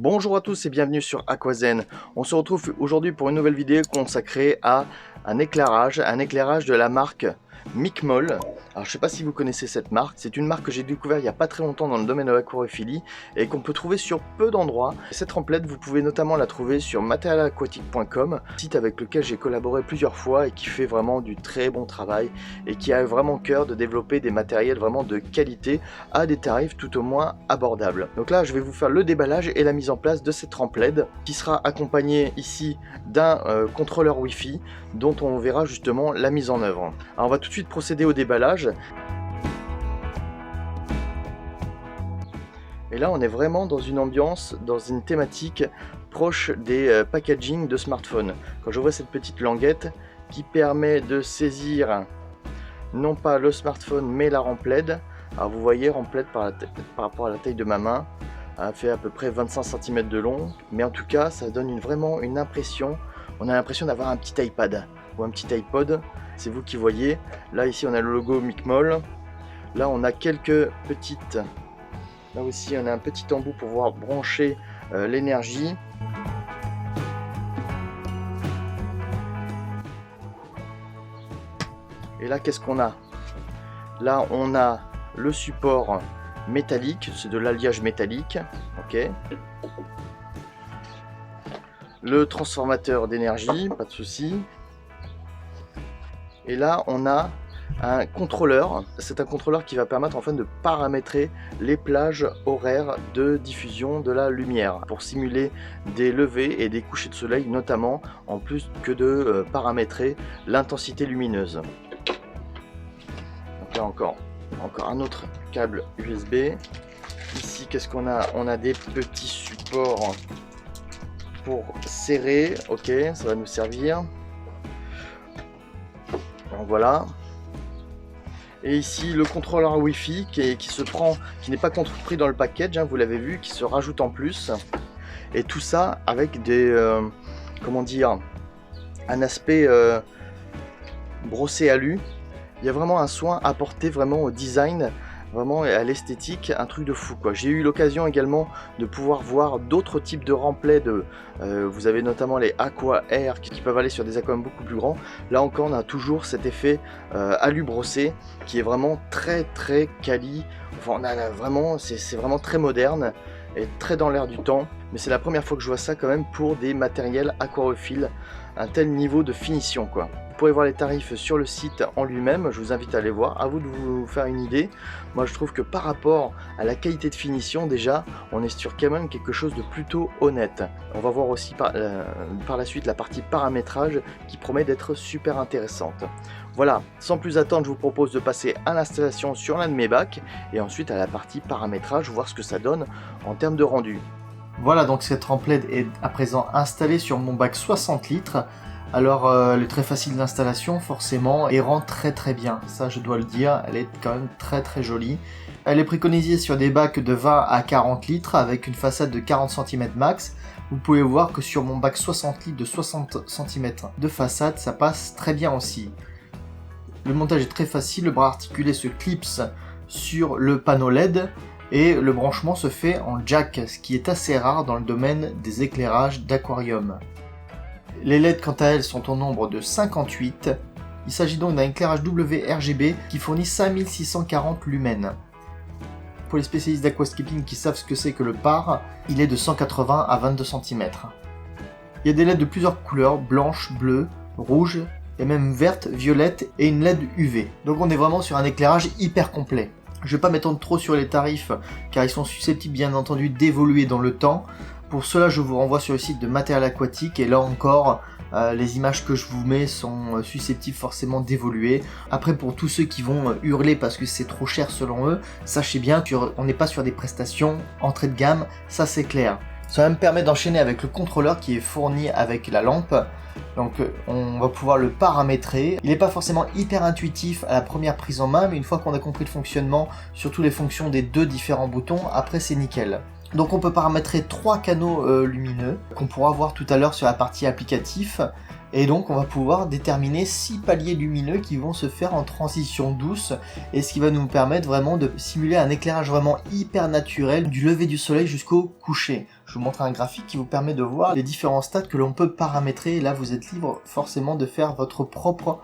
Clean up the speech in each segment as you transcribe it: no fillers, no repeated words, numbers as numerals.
Bonjour à tous et bienvenue sur Aquazen. On se retrouve aujourd'hui pour une nouvelle vidéo consacrée à un éclairage de la marque Micmol. Alors je sais pas si vous connaissez cette marque, c'est une marque que j'ai découvert il n'y a pas très longtemps dans le domaine de l'aquariophilie et qu'on peut trouver sur peu d'endroits. Cette remplette, vous pouvez notamment la trouver sur materialaquatique.com, site avec lequel j'ai collaboré plusieurs fois et qui fait vraiment du très bon travail et qui a vraiment cœur de développer des matériels vraiment de qualité à des tarifs tout au moins abordables. Donc là je vais vous faire le déballage et la mise en place de cette remplette qui sera accompagnée ici d'un contrôleur Wi-Fi dont on verra justement la mise en œuvre. Alors on va tout de suite procéder au déballage. Et là on est vraiment dans une ambiance, dans une thématique proche des packaging de smartphones. Quand je vois cette petite languette qui permet de saisir non pas le smartphone mais la remplette. Alors vous voyez, remplette par rapport à la taille de ma main, elle fait à peu près 25 cm de long, mais en tout cas ça donne vraiment une impression, on a l'impression d'avoir un petit iPad ou un petit iPod, c'est vous qui voyez. Là ici on a le logo Micmol, là on a quelques petites, là aussi on a un petit embout pour pouvoir brancher l'énergie. Et là qu'est-ce qu'on a? Là on a le support métallique, c'est de l'alliage métallique, ok. Le transformateur d'énergie, pas de souci. Et là on a un contrôleur, c'est un contrôleur qui va permettre en fait de paramétrer les plages horaires de diffusion de la lumière pour simuler des levées et des couchers de soleil notamment, en plus que de paramétrer l'intensité lumineuse. Donc là encore un autre câble USB. Ici qu'est-ce qu'on a? On a des petits supports pour serrer, ok, ça va nous servir. Donc voilà. Et ici le contrôleur Wi-Fi qui n'est pas compris dans le package, hein, vous l'avez vu, qui se rajoute en plus. Et tout ça avec des comment dire, un aspect brossé alu. Il y a vraiment un soin apporté vraiment au design, vraiment à l'esthétique, un truc de fou quoi. J'ai eu l'occasion également de pouvoir voir d'autres types de remplets vous avez notamment les Aqua Air qui peuvent aller sur des aquariums beaucoup plus grands. Là encore on a toujours cet effet alu brossé qui est vraiment très quali. Enfin on a vraiment, c'est vraiment très moderne et très dans l'air du temps. Mais c'est la première fois que je vois ça quand même pour des matériels aquariophiles, un tel niveau de finition quoi. Vous pouvez voir les tarifs sur le site en lui-même, je vous invite à aller voir, à vous de vous faire une idée. Moi je trouve que par rapport à la qualité de finition déjà, on est sur quand même quelque chose de plutôt honnête. On va voir aussi par la suite la partie paramétrage qui promet d'être super intéressante. Voilà, sans plus attendre, je vous propose de passer à l'installation sur l'un de mes bacs et ensuite à la partie paramétrage, voir ce que ça donne en termes de rendu. Voilà, donc cette remplette est à présent installée sur mon bac 60 litres. Alors elle est très facile d'installation forcément et rend très bien, ça je dois le dire, elle est quand même très jolie. Elle est préconisée sur des bacs de 20 à 40 litres avec une façade de 40 cm max. Vous pouvez voir que sur mon bac 60 litres de 60 cm de façade, ça passe très bien aussi. Le montage est très facile, le bras articulé se clipse sur le panneau LED et le branchement se fait en jack, ce qui est assez rare dans le domaine des éclairages d'aquarium. Les LED quant à elles sont au nombre de 58. Il s'agit donc d'un éclairage WRGB qui fournit 5640 lumens. Pour les spécialistes d'aquascaping qui savent ce que c'est que le par, il est de 180 à 22 cm. Il y a des LED de plusieurs couleurs, blanche, bleue, rouge, et même verte, violette et une LED UV. Donc on est vraiment sur un éclairage hyper complet. Je ne vais pas m'étendre trop sur les tarifs car ils sont susceptibles bien entendu d'évoluer dans le temps. Pour cela, je vous renvoie sur le site de Matériel Aquatique et là encore, les images que je vous mets sont susceptibles forcément d'évoluer. Après, pour tous ceux qui vont hurler parce que c'est trop cher selon eux, sachez bien qu'on n'est pas sur des prestations entrée de gamme, ça c'est clair. Ça me permet d'enchaîner avec le contrôleur qui est fourni avec la lampe. Donc on va pouvoir le paramétrer. Il n'est pas forcément hyper intuitif à la première prise en main, mais une fois qu'on a compris le fonctionnement, surtout les fonctions des deux différents boutons, après c'est nickel. Donc on peut paramétrer 3 canaux lumineux qu'on pourra voir tout à l'heure sur la partie applicatif. Et donc on va pouvoir déterminer 6 paliers lumineux qui vont se faire en transition douce, et ce qui va nous permettre vraiment de simuler un éclairage vraiment hyper naturel du lever du soleil jusqu'au coucher. je vous montre un graphique qui vous permet de voir les différents stats que l'on peut paramétrer. Et là, vous êtes libre forcément de faire votre propre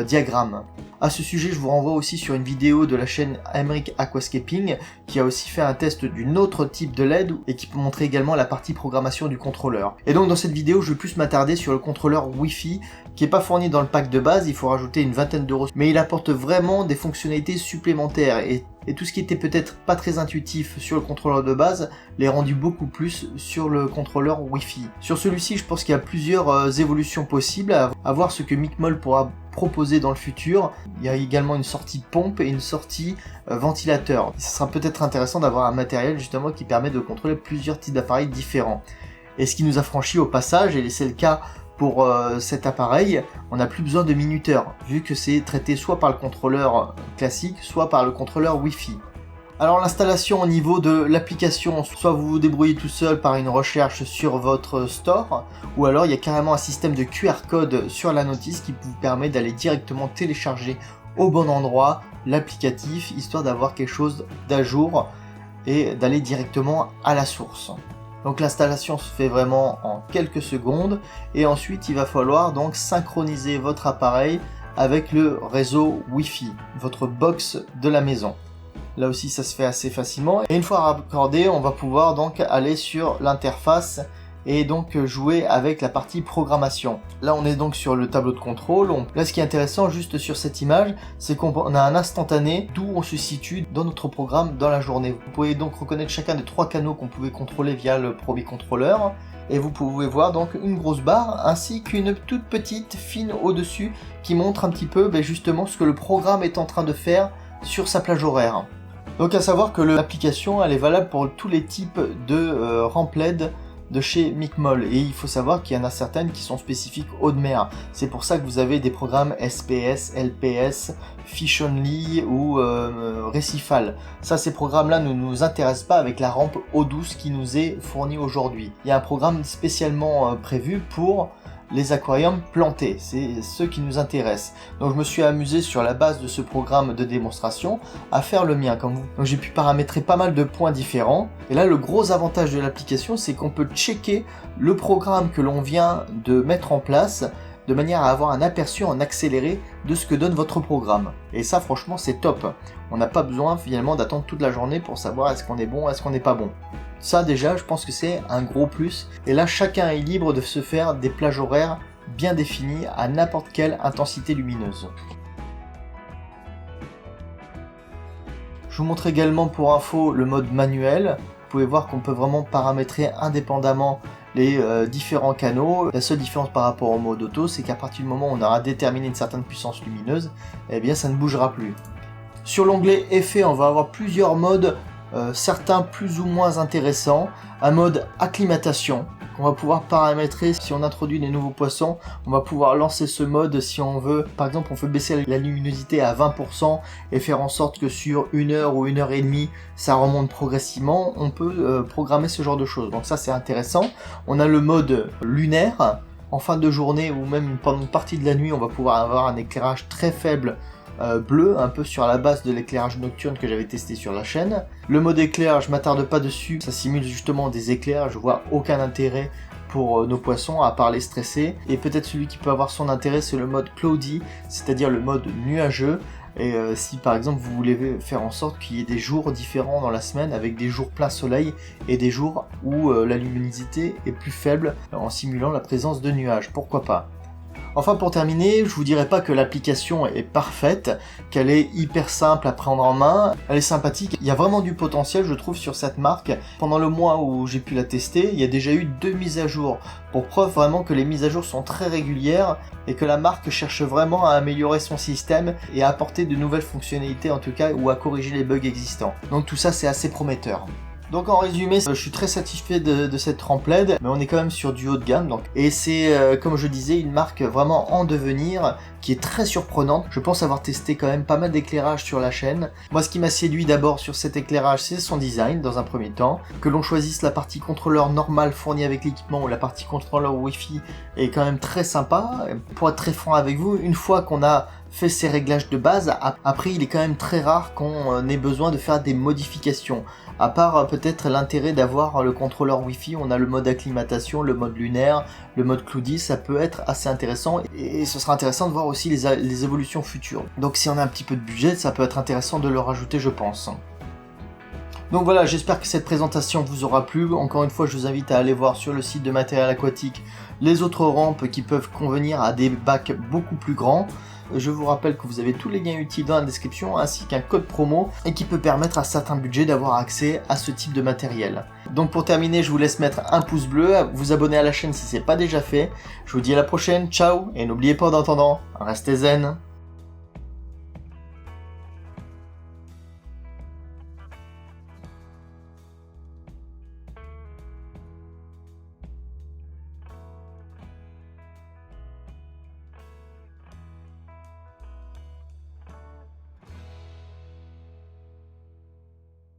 diagramme. À ce sujet, je vous renvoie aussi sur une vidéo de la chaîne Aymeric Aquascaping qui a aussi fait un test d'une autre type de LED et qui peut montrer également la partie programmation du contrôleur. Et donc dans cette vidéo, je vais plus m'attarder sur le contrôleur Wi-Fi qui n'est pas fourni dans le pack de base, il faut rajouter une vingtaine d'euros, mais il apporte vraiment des fonctionnalités supplémentaires et tout ce qui était peut-être pas très intuitif sur le contrôleur de base l'est rendu beaucoup plus sur le contrôleur Wi-Fi. Sur celui-ci, je pense qu'il y a plusieurs évolutions possibles, à voir ce que Micmol pourra proposer dans le futur. Il y a également une sortie pompe et une sortie ventilateur. Ce sera peut-être intéressant d'avoir un matériel justement qui permet de contrôler plusieurs types d'appareils différents. Et ce qui nous a franchi au passage, et c'est le cas pour cet appareil, on n'a plus besoin de minuteur, vu que c'est traité soit par le contrôleur classique, soit par le contrôleur Wi-Fi. Alors l'installation au niveau de l'application, soit vous vous débrouillez tout seul par une recherche sur votre store, ou alors il y a carrément un système de QR code sur la notice qui vous permet d'aller directement télécharger au bon endroit l'applicatif, histoire d'avoir quelque chose d'à jour et d'aller directement à la source. Donc l'installation se fait vraiment en quelques secondes et ensuite il va falloir donc synchroniser votre appareil avec le réseau Wi-Fi, votre box de la maison. Là aussi ça se fait assez facilement et une fois raccordé, on va pouvoir donc aller sur l'interface et donc jouer avec la partie programmation. Là on est donc sur le tableau de contrôle. Là ce qui est intéressant juste sur cette image, c'est qu'on a un instantané d'où on se situe dans notre programme dans la journée. Vous pouvez donc reconnaître chacun des 3 canaux qu'on pouvait contrôler via le Probi Controller et vous pouvez voir donc une grosse barre ainsi qu'une toute petite fine au-dessus qui montre un petit peu justement ce que le programme est en train de faire sur sa plage horaire. Donc à savoir que l'application elle est valable pour tous les types de rampes LED de chez Micmol et il faut savoir qu'il y en a certaines qui sont spécifiques eau de mer. C'est pour ça que vous avez des programmes SPS, LPS, Fish Only ou Récifal. Ça, ces programmes-là ne nous intéressent pas avec la rampe eau douce qui nous est fournie aujourd'hui. Il y a un programme spécialement prévu pour les aquariums plantés, c'est ceux qui nous intéressent. Donc je me suis amusé sur la base de ce programme de démonstration à faire le mien comme vous. Donc j'ai pu paramétrer pas mal de points différents. Et là le gros avantage de l'application c'est qu'on peut checker le programme que l'on vient de mettre en place de manière à avoir un aperçu en accéléré de ce que donne votre programme. Et ça franchement c'est top. On n'a pas besoin finalement d'attendre toute la journée pour savoir est-ce qu'on est bon, est-ce qu'on n'est pas bon. Ça déjà, je pense que c'est un gros plus. Et là, chacun est libre de se faire des plages horaires bien définies à n'importe quelle intensité lumineuse. Je vous montre également pour info le mode manuel. Vous pouvez voir qu'on peut vraiment paramétrer indépendamment les différents canaux. La seule différence par rapport au mode auto, c'est qu'à partir du moment où on aura déterminé une certaine puissance lumineuse, eh bien ça ne bougera plus. Sur l'onglet effets, on va avoir plusieurs modes. Certains plus ou moins intéressants, un mode acclimatation qu'on va pouvoir paramétrer. Si on introduit des nouveaux poissons, on va pouvoir lancer ce mode si on veut. Par exemple, on peut baisser la luminosité à 20% et faire en sorte que sur 1 heure ou 1 heure et demie, ça remonte progressivement. On peut programmer ce genre de choses. Donc ça, c'est intéressant. On a le mode lunaire. En fin de journée ou même pendant une partie de la nuit, on va pouvoir avoir un éclairage très faible bleu, un peu sur la base de l'éclairage nocturne que j'avais testé sur la chaîne. Le mode éclair, je m'attarde pas dessus, ça simule justement des éclairs, je vois aucun intérêt pour nos poissons à part les stresser. Et peut-être celui qui peut avoir son intérêt, c'est le mode cloudy, c'est-à-dire le mode nuageux. Et si par exemple vous voulez faire en sorte qu'il y ait des jours différents dans la semaine avec des jours plein soleil et des jours où la luminosité est plus faible en simulant la présence de nuages, pourquoi pas. Enfin pour terminer, je vous dirai pas que l'application est parfaite, qu'elle est hyper simple à prendre en main, elle est sympathique, il y a vraiment du potentiel je trouve sur cette marque. Pendant le mois où j'ai pu la tester, il y a déjà eu 2 mises à jour, pour preuve vraiment que les mises à jour sont très régulières et que la marque cherche vraiment à améliorer son système et à apporter de nouvelles fonctionnalités en tout cas ou à corriger les bugs existants. Donc tout ça c'est assez prometteur. Donc en résumé, je suis très satisfait de cette rampe LED, mais on est quand même sur du haut de gamme. Et c'est, comme je disais, une marque vraiment en devenir, qui est très surprenante. Je pense avoir testé quand même pas mal d'éclairage sur la chaîne. Moi, ce qui m'a séduit d'abord sur cet éclairage, c'est son design, dans un premier temps. Que l'on choisisse la partie contrôleur normale fournie avec l'équipement ou la partie contrôleur Wi-Fi est quand même très sympa. Pour être très franc avec vous, une fois qu'on a fait ses réglages de base. Après, il est quand même très rare qu'on ait besoin de faire des modifications. À part peut-être l'intérêt d'avoir le contrôleur Wi-Fi, on a le mode acclimatation, le mode lunaire, le mode cloudy, ça peut être assez intéressant. Et ce sera intéressant de voir aussi les évolutions futures. Donc si on a un petit peu de budget, ça peut être intéressant de le rajouter, je pense. Donc voilà, j'espère que cette présentation vous aura plu. Encore une fois, je vous invite à aller voir sur le site de Matériel Aquatique les autres rampes qui peuvent convenir à des bacs beaucoup plus grands. Je vous rappelle que vous avez tous les liens utiles dans la description ainsi qu'un code promo et qui peut permettre à certains budgets d'avoir accès à ce type de matériel. Donc pour terminer, je vous laisse mettre un pouce bleu, vous abonner à la chaîne si ce n'est pas déjà fait. Je vous dis à la prochaine, ciao, et n'oubliez pas en attendant, restez zen.